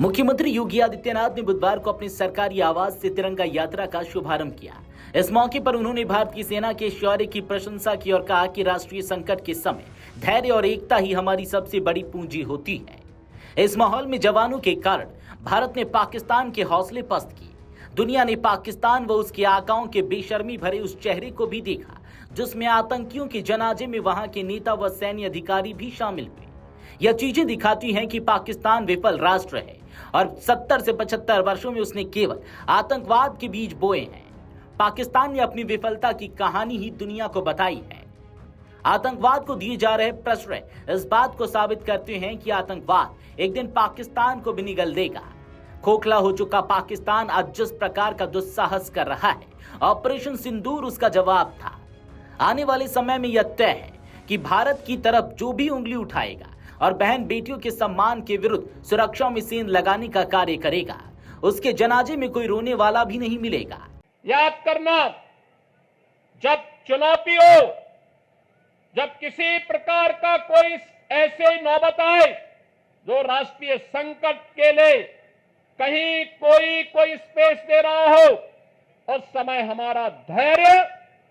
मुख्यमंत्री योगी आदित्यनाथ ने बुधवार को अपनी सरकारी आवास से तिरंगा यात्रा का शुभारंभ किया। इस मौके पर उन्होंने भारतीय सेना के शौर्य की प्रशंसा की और कहा कि राष्ट्रीय संकट के समय धैर्य और एकता ही हमारी सबसे बड़ी पूंजी होती है। इस माहौल में जवानों के कारण भारत ने पाकिस्तान के हौसले पस्त किए। दुनिया ने पाकिस्तान व उसके आकाओं के बेशर्मी भरे उस चेहरे को भी देखा जिसमें आतंकियों के जनाजे में वहां के नेता व सैन्य अधिकारी भी शामिल हुए। यह चीजें दिखाती हैं कि पाकिस्तान विफल राष्ट्र है और 70 से 75 वर्षों में उसने केवल आतंकवाद के बीज बोए हैं। पाकिस्तान ने अपनी विफलता की कहानी ही दुनिया को बताई है। आतंकवाद को दिए जा रहे प्रश्रय इस बात को साबित करते हैं कि आतंकवाद एक दिन पाकिस्तान को भी निगल देगा। खोखला हो चुका पाकिस्तान आज जिस प्रकार का दुस्साहस कर रहा है, ऑपरेशन सिंदूर उसका जवाब था। आने वाले समय में यह तय है कि भारत की तरफ जो भी उंगली उठाएगा और बहन बेटियों के सम्मान के विरुद्ध सुरक्षा में सेंध लगाने का कार्य करेगा, उसके जनाजे में कोई रोने वाला भी नहीं मिलेगा। याद करना, जब चुनौती हो, जब किसी प्रकार का कोई ऐसे नौबत आए जो राष्ट्रीय संकट के लिए कहीं कोई स्पेस दे रहा हो, उस समय हमारा धैर्य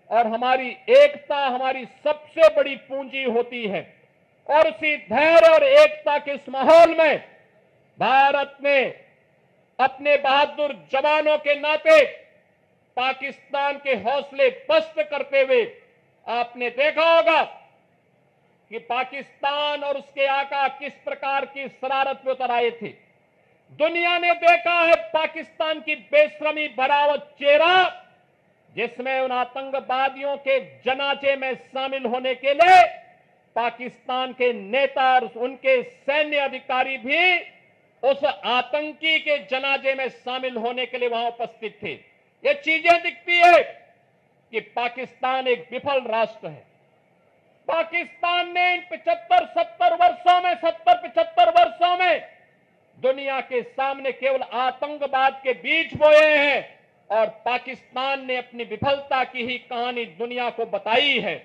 और हमारी एकता हमारी सबसे बड़ी पूंजी होती है। और उसी धैर्य और एकता के इस माहौल में भारत ने अपने बहादुर जवानों के नाते पाकिस्तान के हौसले पस्त करते हुए, आपने देखा होगा कि पाकिस्तान और उसके आका किस प्रकार की शरारत में उतर आए थे। दुनिया ने देखा है पाकिस्तान की बेशर्मी भरा वो चेहरा, जिसमें उन आतंकवादियों के जनाजे में शामिल होने के लिए पाकिस्तान के नेता और उनके सैन्य अधिकारी भी उस आतंकी के जनाजे में शामिल होने के लिए वहां उपस्थित थे। ये चीजें दिखती है कि पाकिस्तान एक विफल राष्ट्र है। पाकिस्तान ने इन 75 वर्षों में दुनिया के सामने केवल आतंकवाद के बीज बोए हैं और पाकिस्तान ने अपनी विफलता की ही कहानी दुनिया को बताई है।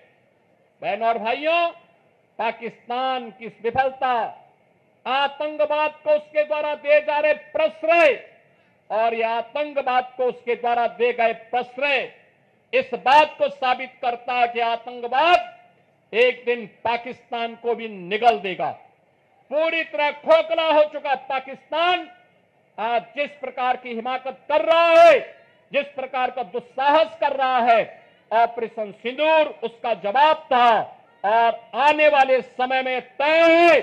बहनों और भाइयों, पाकिस्तान की विफलता, आतंकवाद को उसके द्वारा दिए जा रहे प्रश्रय और यह आतंकवाद को उसके द्वारा दिए गए प्रश्रय इस बात को साबित करता है कि आतंकवाद एक दिन पाकिस्तान को भी निगल देगा। पूरी तरह खोखला हो चुका पाकिस्तान आज जिस प्रकार की हिमाकत कर रहा है, जिस प्रकार का दुस्साहस कर रहा है, ऑपरेशन सिंदूर उसका जवाब था। और आने वाले समय में तय है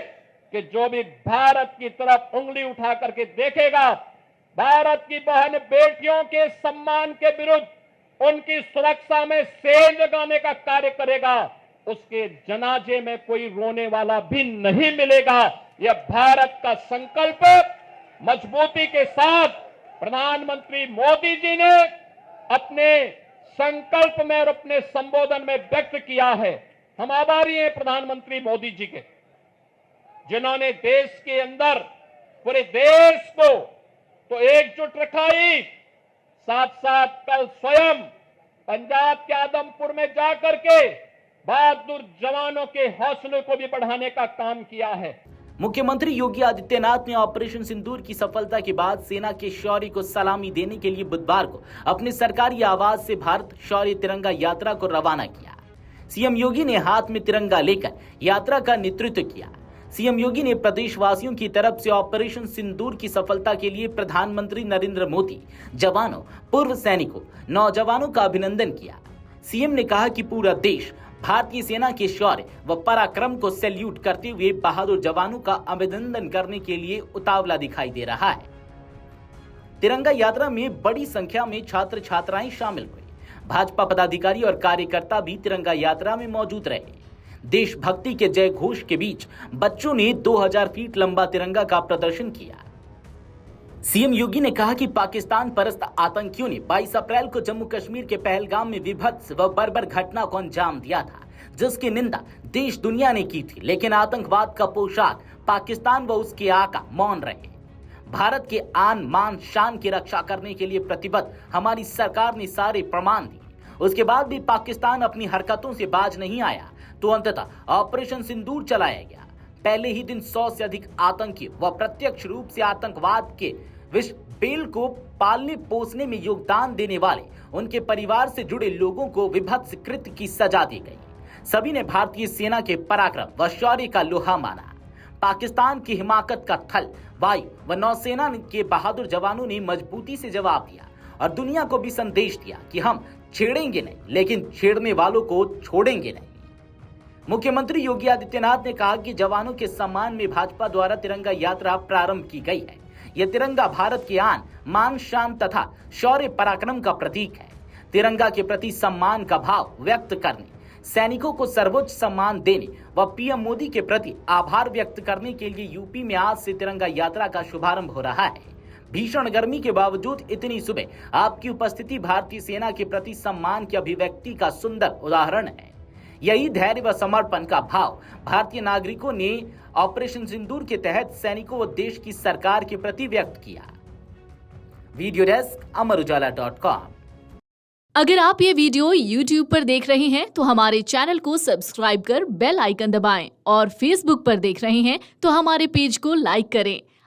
कि जो भी भारत की तरफ उंगली उठा करके देखेगा, भारत की बहन बेटियों के सम्मान के विरुद्ध, उनकी सुरक्षा में सेंध लगाने का कार्य करेगा, उसके जनाजे में कोई रोने वाला भी नहीं मिलेगा। यह भारत का संकल्प मजबूती के साथ प्रधानमंत्री मोदी जी ने अपने संकल्प में और अपने संबोधन में व्यक्त किया है। हम आभारी हैं प्रधानमंत्री मोदी जी के, जिन्होंने देश के अंदर पूरे देश को तो एकजुट रखा ही, साथ साथ कल स्वयं पंजाब के आदमपुर में जाकर के बहादुर जवानों के हौसले को भी बढ़ाने का काम किया है। मुख्यमंत्री योगी आदित्यनाथ ने ऑपरेशन सिंदूर की सफलता के बाद सेना के शौर्य को सलामी देने के लिए बुधवार को अपने सरकारी आवास से भारत शौर्य तिरंगा यात्रा को रवाना किया। सीएम योगी ने हाथ में तिरंगा लेकर यात्रा का नेतृत्व किया। सीएम योगी ने प्रदेशवासियों की तरफ से ऑपरेशन सिंदूर की सफलता के लिए प्रधानमंत्री नरेंद्र मोदी, जवानों, पूर्व सैनिकों, नौजवानों का अभिनंदन किया। सीएम ने कहा कि पूरा देश भारतीय सेना के शौर्य व पराक्रम को सैल्यूट करते हुए बहादुर जवानों का अभिनंदन करने के लिए उतावला दिखाई दे रहा है। तिरंगा यात्रा में बड़ी संख्या में छात्र छात्राएं शामिल हुए। भाजपा पदाधिकारी और कार्यकर्ता भी तिरंगा यात्रा में मौजूद रहे। देशभक्ति के जय घोष के बीच बच्चों ने 2000 फीट लंबा तिरंगा का प्रदर्शन किया। सीएम योगी ने कहा कि पाकिस्तान परस्त आतंकियों ने 22 अप्रैल को जम्मू कश्मीर के पहलगाम में विभत्स व बर्बर घटना को अंजाम दिया था, जिसकी निंदा देश दुनिया ने की थी, लेकिन आतंकवाद का पोशाक पाकिस्तान व उसके आका मौन रहे। भारत के आन मान शान की रक्षा करने के लिए प्रतिबद्ध हमारी सरकार ने सारे प्रमाण दिए। उसके बाद भी पाकिस्तान अपनी हरकतों से बाज नहीं आया तो अंततः ऑपरेशन सिंदूर चलाया गया। पहले ही दिन 100 से अधिक आतंकी व प्रत्यक्ष रूप से आतंकवाद के विष बेल को पालने पोसने में योगदान देने वाले उनके परिवार से जुड़े लोगों को विभत्स कृत्य की सजा दी गई। सभी ने भारतीय सेना के पराक्रम व शौर्य का लोहा माना। पाकिस्तान की हिमाकत का थल, वायु व नौसेना के बहादुर जवानों ने मजबूती से जवाब दिया और दुनिया को भी संदेश दिया कि हम छेड़ेंगे नहीं, लेकिन छेड़ने वालों को छोड़ेंगे नहीं। मुख्यमंत्री योगी आदित्यनाथ ने कहा कि जवानों के सम्मान में भाजपा द्वारा तिरंगा यात्रा प्रारंभ की गई है। यह तिरंगा भारत की आन, मान, शान तथा शौर्य पराक्रम का प्रतीक है। तिरंगा के प्रति सम्मान का भाव व्यक्त करने, सैनिकों को सर्वोच्च सम्मान देने व पीएम मोदी के प्रति आभार व्यक्त करने के लिए यूपी में आज से तिरंगा यात्रा का शुभारंभ हो रहा है। भीषण गर्मी के बावजूद इतनी सुबह आपकी उपस्थिति भारतीय सेना के प्रति सम्मान की अभिव्यक्ति का सुंदर उदाहरण है। यही धैर्य व समर्पण का भाव भारतीय नागरिकों ने ऑपरेशन सिंदूर के तहत सैनिकों व देश की सरकार के प्रति व्यक्त किया। Video desk Amar Ujala. अगर आप ये वीडियो YouTube पर देख रहे हैं तो हमारे चैनल को सब्सक्राइब कर बेल आइकन दबाएं और Facebook पर देख रहे हैं तो हमारे पेज को लाइक करें।